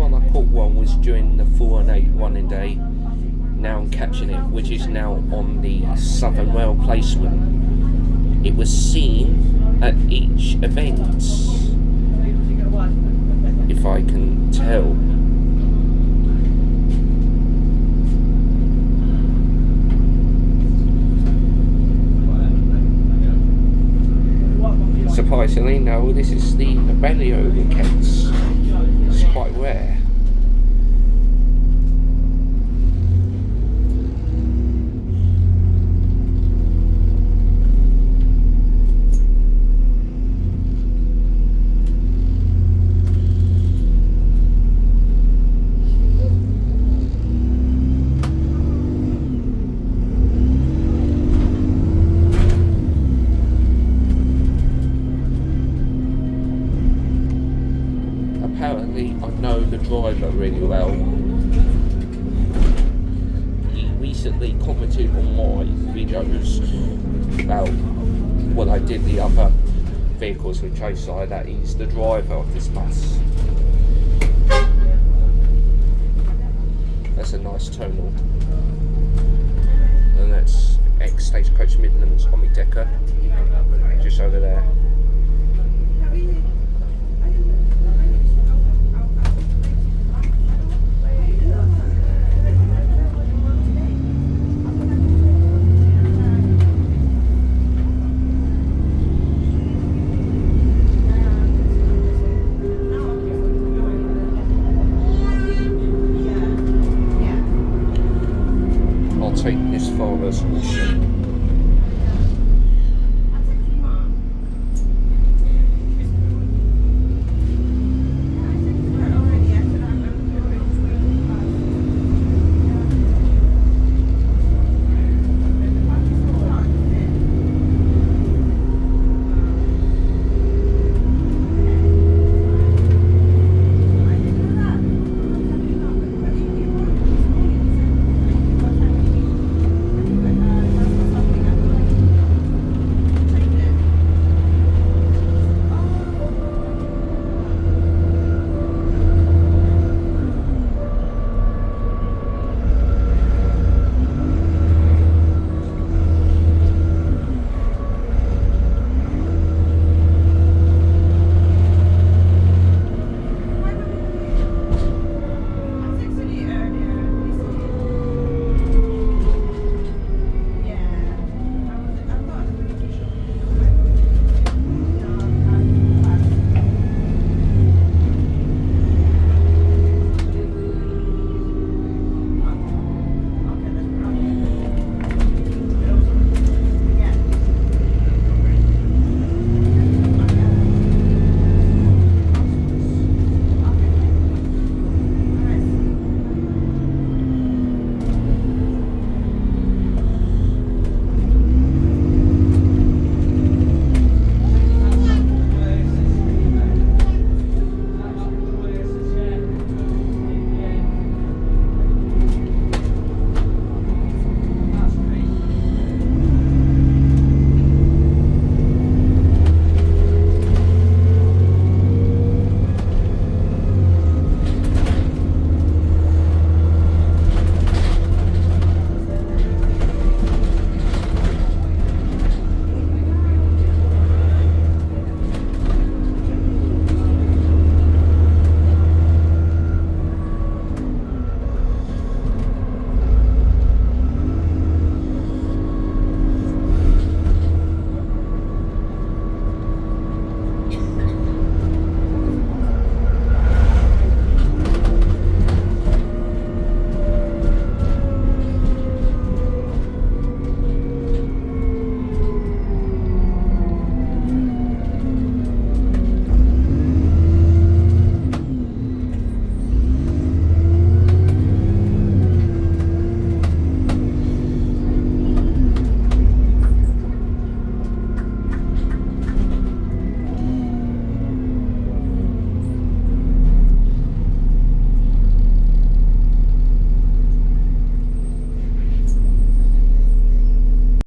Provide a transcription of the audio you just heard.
one I caught one was during the 4 and 8 running day. Now I'm catching it, which is now on the Southern Rail placement. It was seen at each event, if I can tell. Surprisingly, no, this is the Abellio Rickets. It's quite rare. Apparently, I know the driver really well. He recently commented on my videos about what I did the other vehicles with Chaseside, that he's the driver of this bus. That's a nice tonal. And that's ex-Stagecoach Midlands Omni-Decker, just over there. Take this far as Horsham.